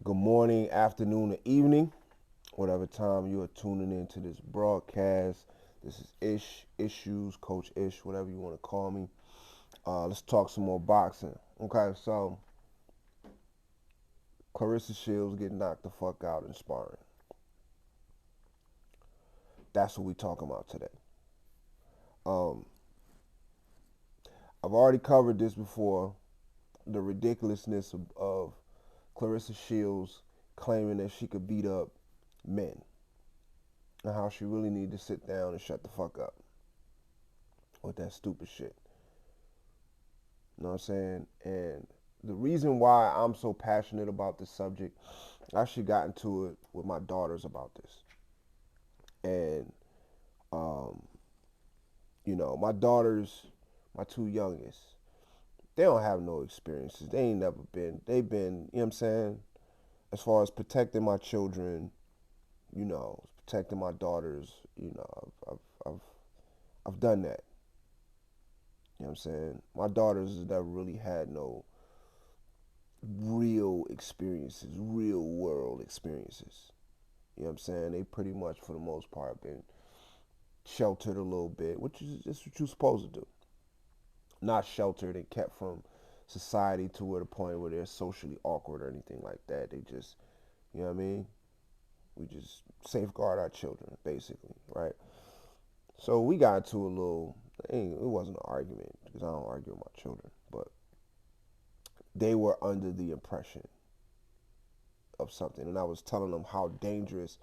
Good morning, afternoon, or evening, whatever time you are tuning into this broadcast. This is Ishues, Coach Ish, whatever you want to call me. Let's talk some more boxing. Okay, so Clarissa Shields getting knocked the fuck out in sparring. That's what we talking about today. Um, I've already covered this before. The ridiculousness of Clarissa Shields claiming that she could beat up men, and how she really need to sit down and shut the fuck up with that stupid shit. You know what I'm saying? And the reason why I'm so passionate about this subject, I actually got into it with my daughters about this. And, um, my daughters, my two youngest, they don't have no experiences. They ain't never been, they've been, you know what I'm saying? As far as protecting my children, protecting my daughters, I've done that. You know what I'm saying? My daughters has never really had no real experiences, real world experiences. You know what I'm saying? They pretty much, for the most part, been sheltered a little bit, which is just what you're supposed to do. Not sheltered and kept from society to where the point where they're socially awkward or anything like that. They just, you know what I mean? We just safeguard our children, basically, right? So we got into a little, it wasn't an argument because I don't argue with my children, but they were under the impression of something. And I was telling them how dangerous.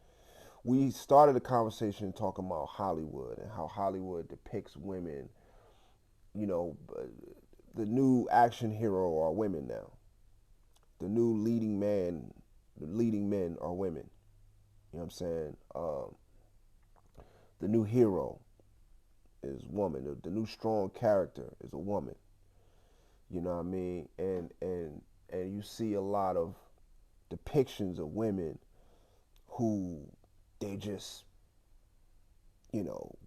We started a conversation talking about Hollywood and how Hollywood depicts women. You know, the new action hero are women now. The new the leading men are women. You know what I'm saying? The new hero is woman. The new strong character is a woman. You know what I mean? And you see a lot of depictions of women who they just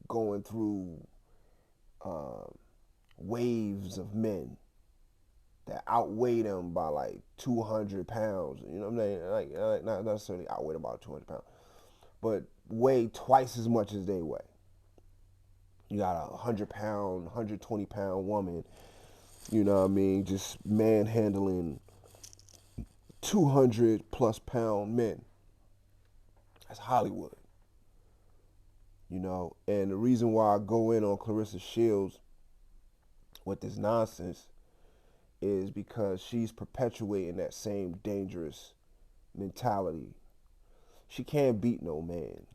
going through uh, waves of men that outweigh them by like 200 pounds. You know what I'm saying? Like not necessarily outweigh them by 200 pounds, but weigh twice as much as they weigh. You got a 100-pound, 120-pound woman, you know what I mean, just manhandling 200 plus pound men. That's Hollywood, And the reason why I go in on Clarissa Shields with this nonsense is because she's perpetuating that same dangerous mentality. She can't beat no man.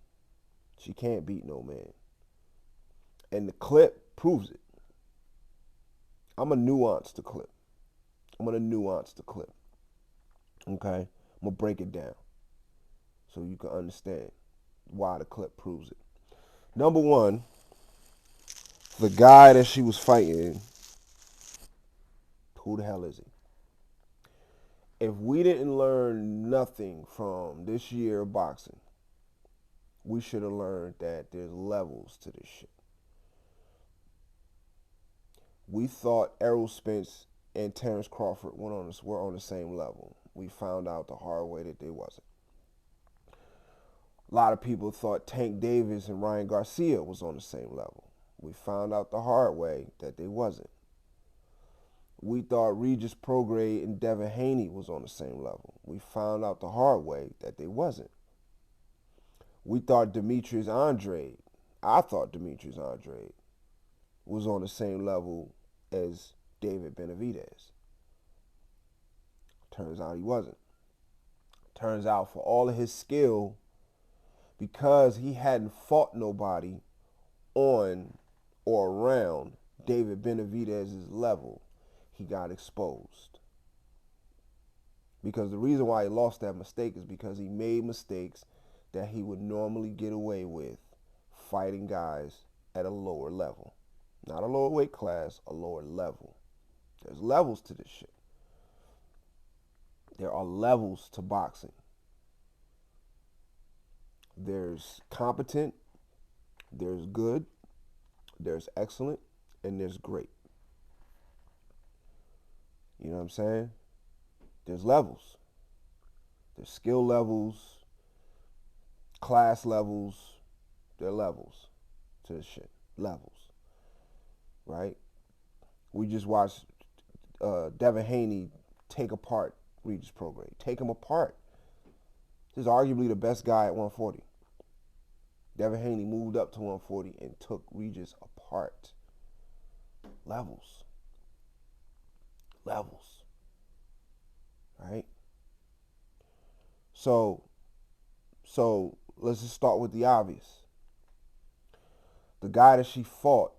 She can't beat no man. And the clip proves it. I'm going to nuance the clip. Okay? I'm going to break it down so you can understand why the clip proves it. Number one, the guy that she was fighting, who the hell is he? If we didn't learn nothing from this year of boxing, we should have learned that there's levels to this shit. We thought Errol Spence and Terrence Crawford were on the same level. We found out the hard way that they wasn't. A lot of people thought Tank Davis and Ryan Garcia was on the same level. We found out the hard way that they wasn't. We thought Regis Prograis and Devin Haney was on the same level. We found out the hard way that they wasn't. We thought I thought Demetrius Andrade was on the same level as David Benavidez. Turns out he wasn't. Turns out for all of his skill, because he hadn't fought nobody on or around David Benavidez's level, he got exposed. Because the reason why he lost that mistake is because he made mistakes that he would normally get away with fighting guys at a lower level. Not a lower weight class, a lower level. There's levels to this shit. There are levels to boxing. There's competent, there's good, there's excellent, and there's great. You know what I'm saying? There's levels. There's skill levels, class levels, there are levels to this shit. Levels, right? We just watched Devin Haney take apart Regis Prograis. Take him apart. This is arguably the best guy at 140. Devin Haney moved up to 140 and took Regis apart. Levels. Levels. Right? So let's just start with the obvious. The guy that she fought,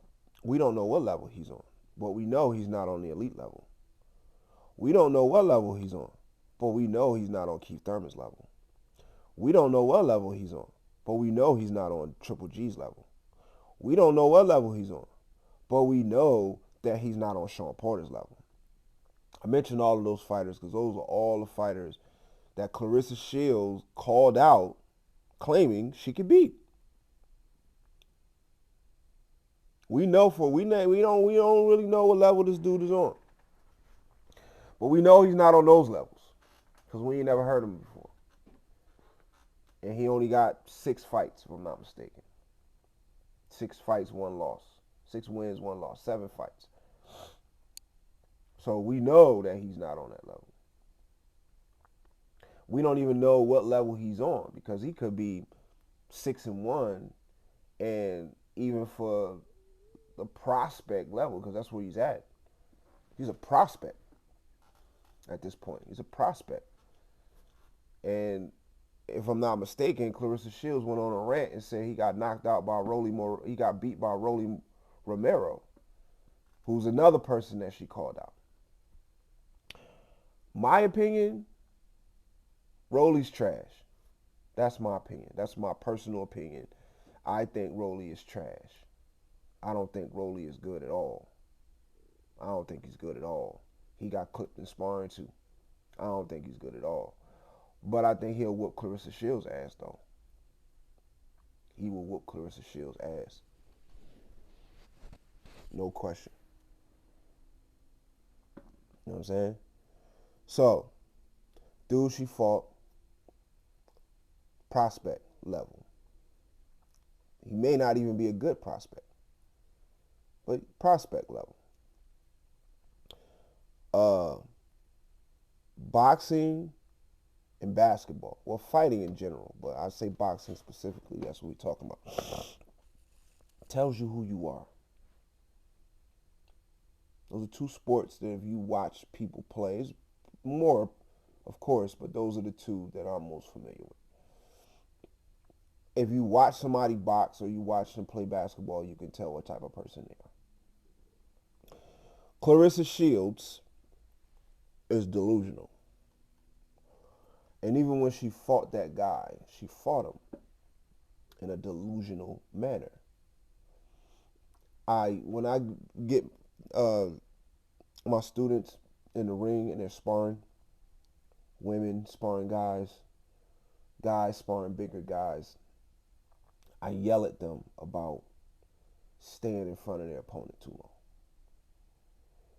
we don't know what level he's on, but we know he's not on the elite level. We don't know what level he's on, but we know he's not on Keith Thurman's level. We don't know what level he's on, but we know he's not on Triple G's level. We don't know what level he's on, but we know that he's not on Sean Porter's level. I mentioned all of those fighters because those are all the fighters that Clarissa Shields called out claiming she could beat. We don't really know what level this dude is on. But we know he's not on those levels because we ain't never heard him before. And he only got 6 fights, if I'm not mistaken. 6 fights, 1 loss. 6 wins, 1 loss. 7 fights. So we know that he's not on that level. We don't even know what level he's on because he could be 6-1, and even for the prospect level, because that's where he's at. He's a prospect at this point. He's a prospect. And if I'm not mistaken, Clarissa Shields went on a rant and said he got knocked out by he got beat by Rolly Romero, who's another person that she called out. My opinion, Rolly's trash. That's my opinion. That's my personal opinion. I think Rolly is trash. I don't think Rolly is good at all. I don't think he's good at all. He got clipped in sparring too. I don't think he's good at all. But I think he'll whoop Clarissa Shields' ass, though. He will whoop Clarissa Shields' ass. No question. You know what I'm saying? So, dude she fought, prospect level. He may not even be a good prospect, but prospect level. Boxing and basketball. Well, fighting in general, but I say boxing specifically. That's what we're talking about. Tells you who you are. Those are 2 sports that if you watch people play, it's more, of course, but those are the 2 that I'm most familiar with. If you watch somebody box or you watch them play basketball, you can tell what type of person they are. Clarissa Shields is delusional. And even when she fought that guy, she fought him in a delusional manner. When I get my students in the ring and they're sparring, women sparring guys, guys sparring bigger guys, I yell at them about staying in front of their opponent too long.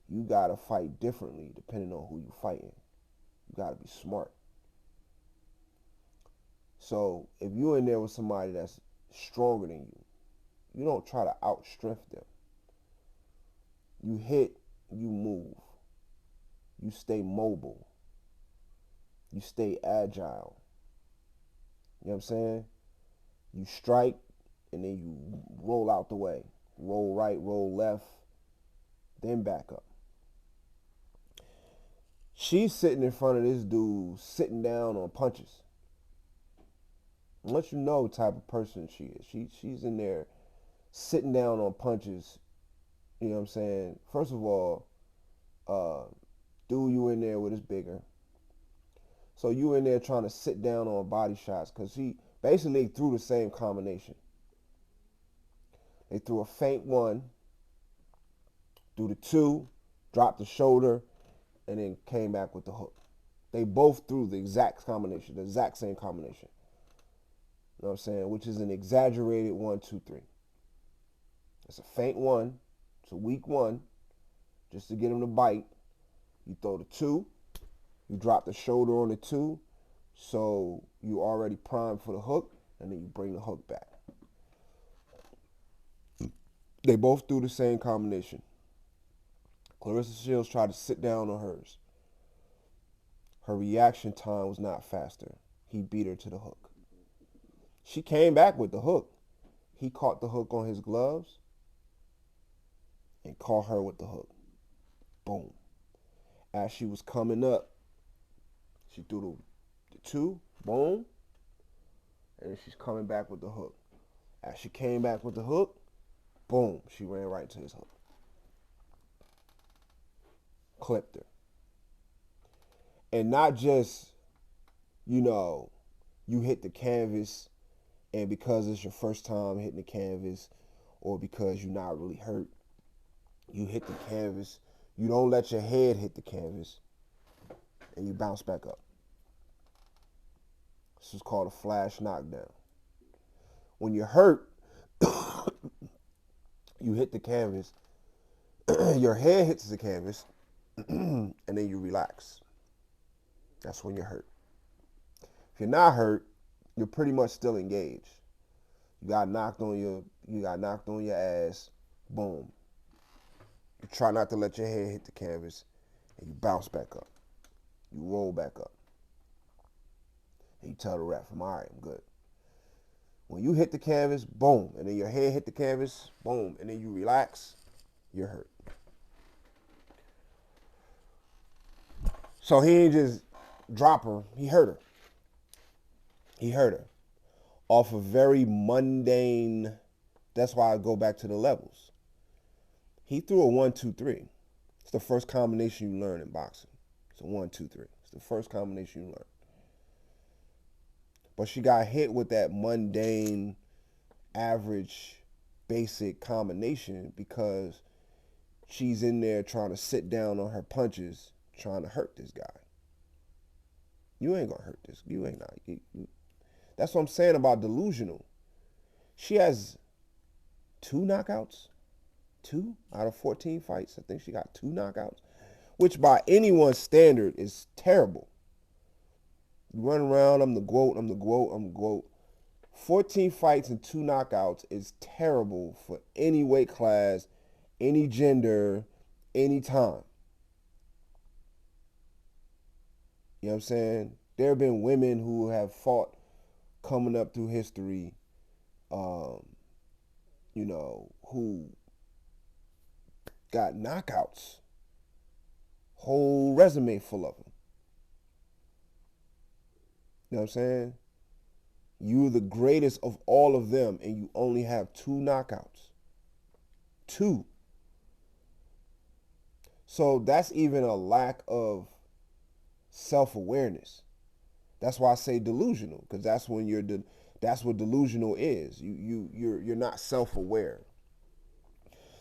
You gotta fight differently depending on who you're fighting. You gotta be smart. So if you're in there with somebody that's stronger than you, you don't try to outstrength them. You hit, you move. You stay mobile. You stay agile. You know what I'm saying? You strike, and then you roll out the way. Roll right, roll left, then back up. She's sitting in front of this dude, sitting down on punches. I'll let you know the type of person she is. She's in there sitting down on punches. You know what I'm saying? First of all, dude you in there with is bigger. So you in there trying to sit down on body shots because he basically threw the same combination. They threw a feint 1, threw the 2, dropped the shoulder, and then came back with the hook. They both threw the exact combination, the exact same combination. You know what I'm saying? Which is an exaggerated 1, 2, 3. It's a feint 1. It's a weak 1. Just to get him to bite. You throw the 2. You drop the shoulder on the 2. So you already primed for the hook, and then you bring the hook back. They both do the same combination. Clarissa Shields tried to sit down on hers. Her reaction time was not faster. He beat her to the hook. She came back with the hook. He caught the hook on his gloves and caught her with the hook. Boom. As she was coming up, she threw the two, boom, and she's coming back with the hook. As she came back with the hook, boom, she ran right to his hook. Clipped her. And not just, you hit the canvas and because it's your first time hitting the canvas or because you're not really hurt, you hit the canvas. You don't let your head hit the canvas and you bounce back up. This is called a flash knockdown. When you're hurt, you hit the canvas, your head hits the canvas, and then you relax. That's when you're hurt. If you're not hurt, you're pretty much still engaged. You got knocked on your ass, boom. You try not to let your head hit the canvas, and you bounce back up. You roll back up. And you tell the ref, I'm all right, I'm good. When you hit the canvas, boom, and then your head hit the canvas, boom, and then you relax, you're hurt. So he ain't just drop her, he hurt her. He hurt her off a very mundane, that's why I go back to the levels. He threw a 1-2-3. It's the first combination you learn in boxing. It's a 1-2-3. It's the first combination you learn. But she got hit with that mundane, average, basic combination because she's in there trying to sit down on her punches, trying to hurt this guy. You ain't gonna hurt this. You ain't not. That's what I'm saying about delusional. She has 2 knockouts. 2 out of 14 fights. I think she got 2 knockouts, which by anyone's standard is terrible. You run around, I'm the GOAT, I'm the GOAT, I'm the GOAT. 14 fights and 2 knockouts is terrible for any weight class, any gender, any time. You know what I'm saying? There have been women who have fought coming up through history, who got knockouts. Whole resume full of them. You know what I'm saying? You're the greatest of all of them and you only have 2 knockouts. 2. So that's even a lack of self-awareness. That's why I say delusional, because that's when that's what delusional is. You're not self-aware.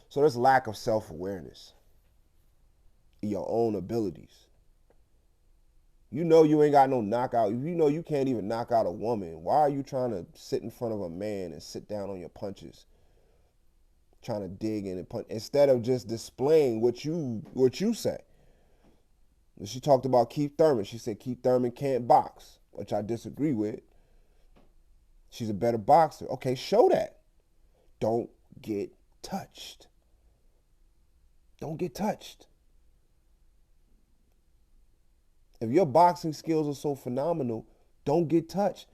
So there's lack of self-awareness in your own abilities. You know you ain't got no knockout. You know you can't even knock out a woman. Why are you trying to sit in front of a man and sit down on your punches? Trying to dig in and punch instead of just displaying what you say. She talked about Keith Thurman. She said Keith Thurman can't box, which I disagree with. She's a better boxer. Okay, show that. Don't get touched. Don't get touched. If your boxing skills are so phenomenal, don't get touched.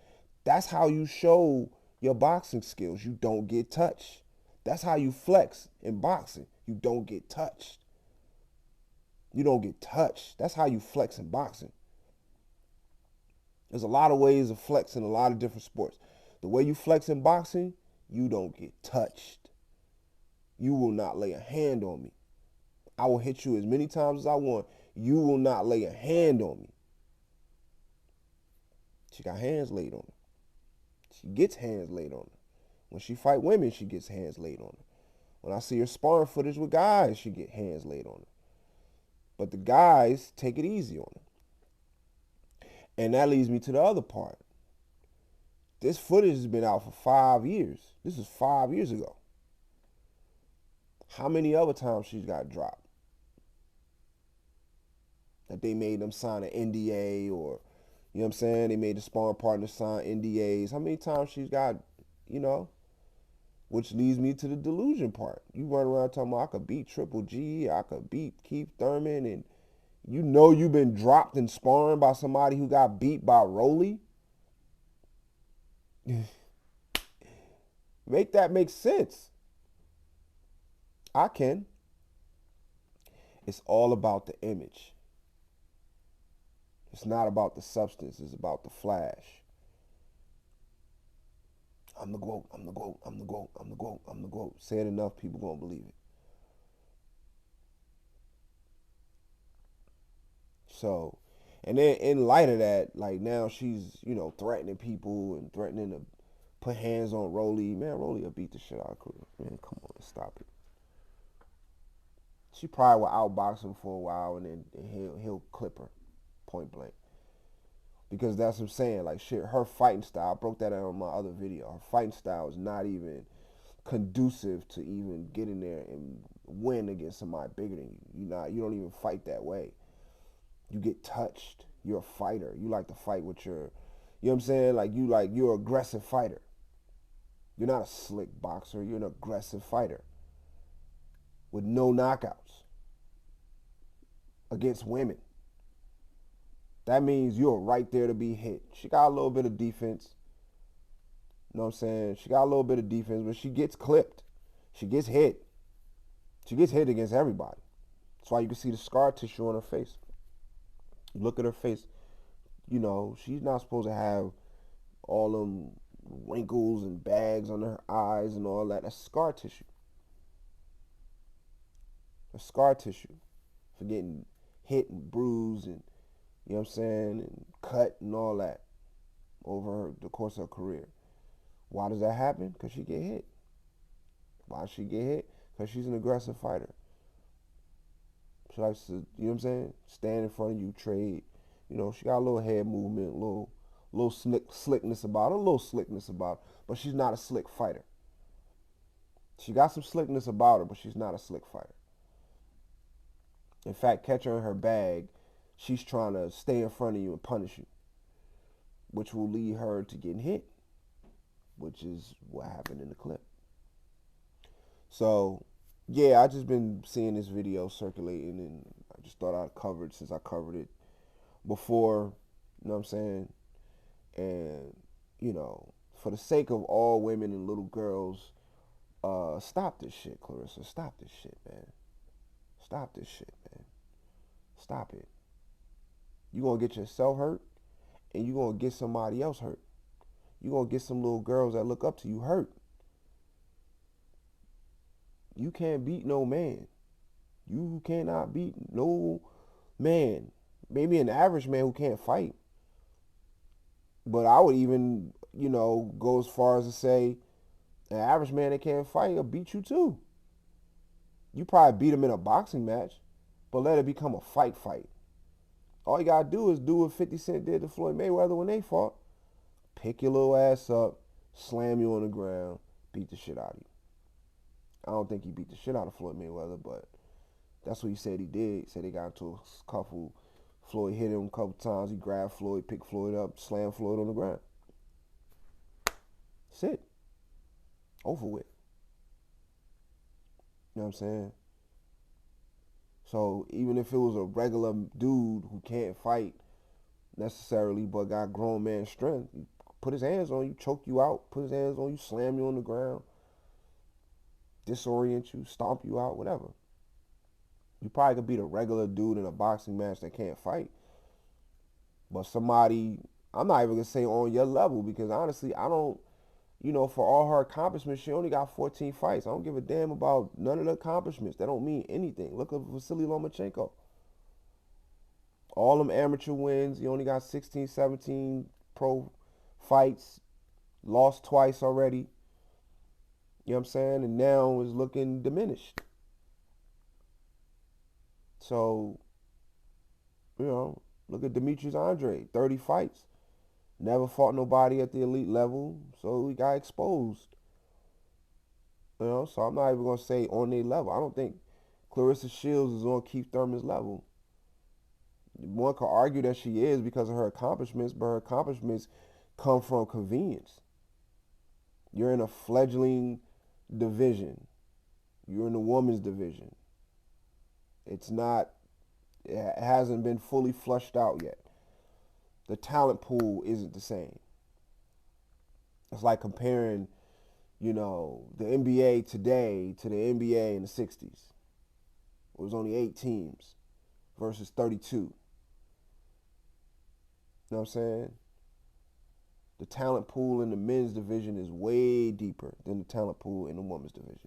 That's how you show your boxing skills. You don't get touched. That's how you flex in boxing. You don't get touched. You don't get touched. That's how you flex in boxing. There's a lot of ways of flexing in a lot of different sports. The way you flex in boxing, you don't get touched. You will not lay a hand on me. I will hit you as many times as I want. You will not lay a hand on me. She got hands laid on her. She gets hands laid on her. When she fight women, she gets hands laid on her. When I see her sparring footage with guys, she get hands laid on her. But the guys take it easy on her. And that leads me to the other part. This footage has been out for 5 years. This is 5 years ago. How many other times she's got dropped? That they made them sign an NDA or, You know what I'm saying? They made the sparring partner sign NDAs. How many times she's got, you know, which leads me to the delusion part. You run around talking about I could beat Triple G, I could beat Keith Thurman, and you know you've been dropped in sparring by somebody who got beat by Rolly. Make that make sense. I can. It's all about the image. It's not about the substance. It's about the flash. I'm the GOAT. I'm the GOAT. I'm the GOAT. I'm the GOAT. I'm the GOAT. Say it enough, people gonna believe it. So, and then in light of that, like now she's, you know, threatening people and threatening to put hands on Rolly. Man, Rolly will beat the shit out of Cruz. Man, come on, stop it. She probably will outbox him for a while and then he'll clip her point blank. Because that's what I'm saying. Like shit, her fighting style, I broke that out on my other video. Her fighting style is not even conducive to even get in there and win against somebody bigger than you. You don't even fight that way. You get touched. You're a fighter. You like to fight with your, you know what I'm saying? You're an aggressive fighter. You're not a slick boxer. You're an aggressive fighter with no knockouts against women. That means you're right there to be hit. She got a little bit of defense. You know what I'm saying? She got a little bit of defense, but she gets clipped. She gets hit. She gets hit against everybody. That's why you can see the scar tissue on her face. You look at her face, you know, she's not supposed to have all them wrinkles and bags on her eyes and all that. That's scar tissue. That's scar tissue for getting hit and bruised and, you know what I'm saying, and cut and all that over the course of her career. Why does that happen? Because she get hit. Why does she get hit? Because she's an aggressive fighter. She likes to, you know what I'm saying, stand in front of you, trade. You know, she got a little head movement, a little slickness about her, but she's not a slick fighter. She got some slickness about her, but she's not a slick fighter. In fact, catch her in her bag, she's trying to stay in front of you and punish you, which will lead her to getting hit, which is what happened in the clip. So, yeah, I just been seeing this video circulating, and I just thought I'd cover it since I covered it before, you know what I'm saying? And, you know, for the sake of all women and little girls, stop this shit, Clarissa. Stop this shit, man. Stop this shit, man. Stop it. You're going to get yourself hurt, and you're going to get somebody else hurt. You're going to get some little girls that look up to you hurt. You can't beat no man. You cannot beat no man. Maybe an average man who can't fight. But I would even, you know, go as far as to say an average man that can't fight will beat you too. You probably beat him in a boxing match, but let it become a fight. All you got to do is do what 50 Cent did to Floyd Mayweather when they fought. Pick your little ass up, slam you on the ground, beat the shit out of you. I don't think he beat the shit out of Floyd Mayweather, but that's what he said he did. He said they got into a scuffle. Floyd hit him a couple times. He grabbed Floyd, picked Floyd up, slammed Floyd on the ground. That's it. Over with. You know what I'm saying? So even if it was a regular dude who can't fight necessarily but got grown man strength, he put his hands on you, choke you out, put his hands on you, slam you on the ground, disorient you, stomp you out, whatever. You probably could beat a regular dude in a boxing match that can't fight. But somebody, I'm not even going to say on your level, because honestly, I don't, you know, for all her accomplishments, she only got 14 fights. I don't give a damn about none of the accomplishments. That don't mean anything. Look at Vasily Lomachenko. All them amateur wins. He only got 16, 17 pro fights. Lost twice already. You know what I'm saying? And now is looking diminished. So, you know, look at Demetrius Andre. 30 fights. Never fought nobody at the elite level, so he got exposed. You know, so I'm not even going to say on their level. I don't think Clarissa Shields is on Keith Thurman's level. One could argue that she is because of her accomplishments, but her accomplishments come from convenience. You're in a fledgling division. You're in the women's division. It hasn't been fully flushed out yet. The talent pool isn't the same. It's like comparing, the NBA today to the NBA in the 60s. It was only 8 teams versus 32. You know what I'm saying? The talent pool in the men's division is way deeper than the talent pool in the women's division.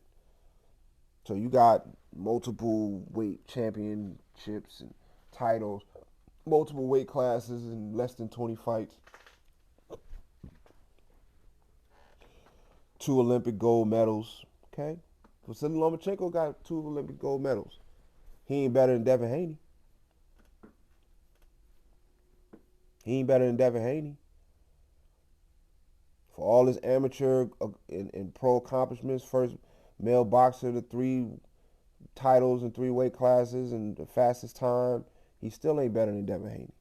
So you got multiple weight championships and titles, multiple weight classes and less than 20 fights. 2 Olympic gold medals. Okay? Vasily Lomachenko got 2 Olympic gold medals. He ain't better than Devin Haney. For all his amateur and pro accomplishments, first male boxer to 3 titles in 3 weight classes and the fastest time, he still ain't better than Devin Haney.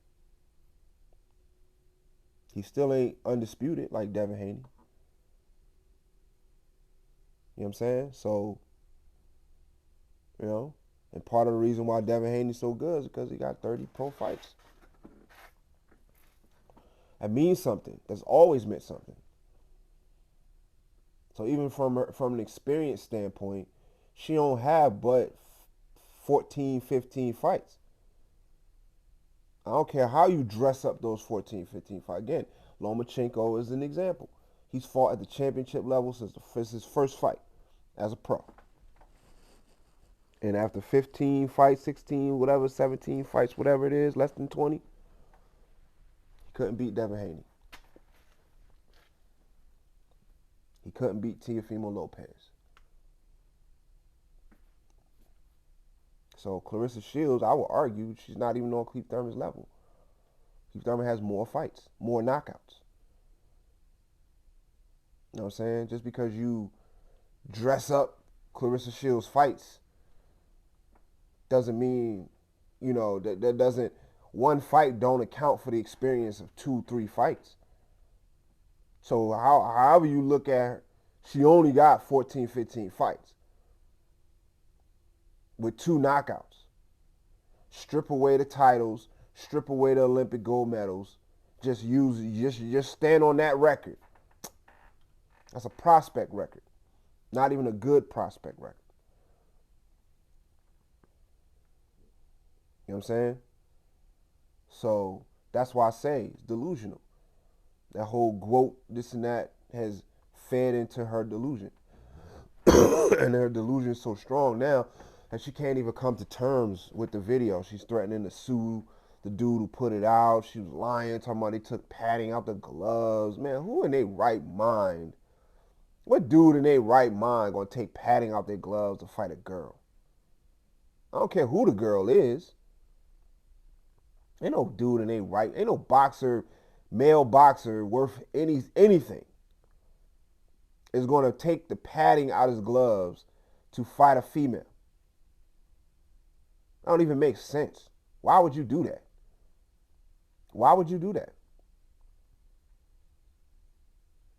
He still ain't undisputed like Devin Haney. You know what I'm saying? So, and part of the reason why Devin Haney's so good is because he got 30 pro fights. That means something. That's always meant something. So even from an experience standpoint, she don't have but 14, 15 fights. I don't care how you dress up those 14, 15 fights. Again, Lomachenko is an example. He's fought at the championship level since his first fight as a pro. And after 15 fights, 16, whatever, 17 fights, whatever it is, less than 20, he couldn't beat Devin Haney. He couldn't beat Teofimo Lopez. So Clarissa Shields, I would argue, she's not even on Keith Thurman's level. Keith Thurman has more fights, more knockouts. You know what I'm saying? Just because you dress up Clarissa Shields' fights doesn't mean, that doesn't, one fight don't account for the experience of 2, 3 fights. So however you look at her, she only got 14, 15 fights with 2 knockouts. Strip away the titles, strip away the Olympic gold medals, just stand on that record. That's a prospect record, not even a good prospect record. You know what I'm saying? So that's why I say it's delusional. That whole quote, this and that, has fed into her delusion. And her delusion is so strong now that she can't even come to terms with the video. She's threatening to sue the dude who put it out. She was lying, talking about they took padding out the gloves. Man, who in their right mind? What dude in their right mind gonna take padding out their gloves to fight a girl? I don't care who the girl is. Ain't no dude in their right. Ain't no boxer, male boxer worth anything is going to take the padding out his gloves to fight a female. That don't even make sense. Why would you do that? Why would you do that?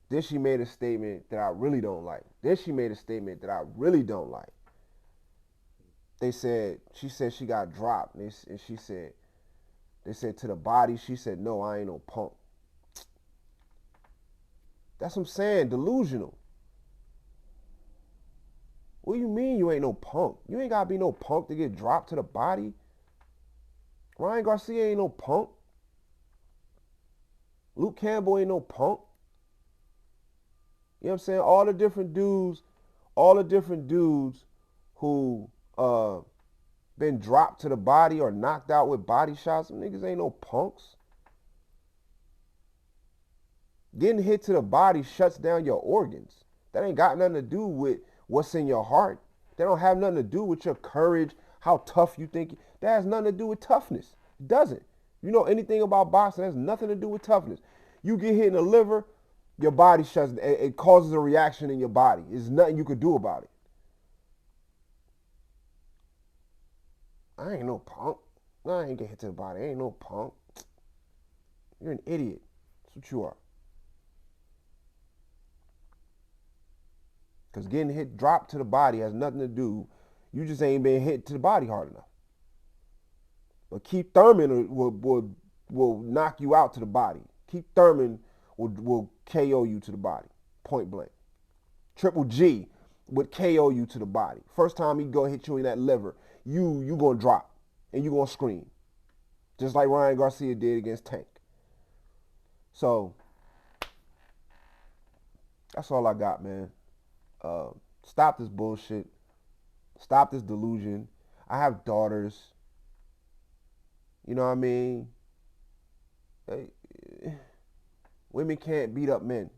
Then she made a statement that I really don't like. She said she got dropped. And they said to the body, she said, no, I ain't no punk. That's what I'm saying, delusional. What do you mean you ain't no punk? You ain't got to be no punk to get dropped to the body. Ryan Garcia ain't no punk. Luke Campbell ain't no punk. You know what I'm saying? All the different dudes who been dropped to the body or knocked out with body shots, them niggas ain't no punks. Getting hit to the body shuts down your organs. That ain't got nothing to do with what's in your heart. That don't have nothing to do with your courage, how tough you think. That has nothing to do with toughness. It doesn't. You know anything about boxing, that has nothing to do with toughness. You get hit in the liver, your body shuts down. It causes a reaction in your body. There's nothing you could do about it. I ain't no punk. No, I ain't get hit to the body. I ain't no punk. You're an idiot. That's what you are. Because getting hit, dropped to the body has nothing to do. You just ain't been hit to the body hard enough. But Keith Thurman will knock you out to the body. Keith Thurman will KO you to the body, point blank. Triple G would KO you to the body. First time he go hit you in that liver, you gonna drop and you gonna scream, just like Ryan Garcia did against Tank. So that's all I got, man. Stop this bullshit. Stop this delusion. I have daughters. You know what I mean? Hey, women can't beat up men.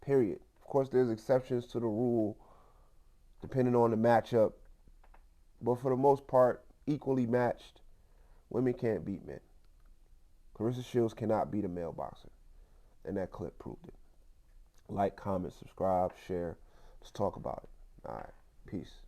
Period. Of course, there's exceptions to the rule depending on the matchup. But for the most part, equally matched, women can't beat men. Clarissa Shields cannot beat a male boxer. And that clip proved it. Like, comment, subscribe, share. Let's talk about it. All right. Peace.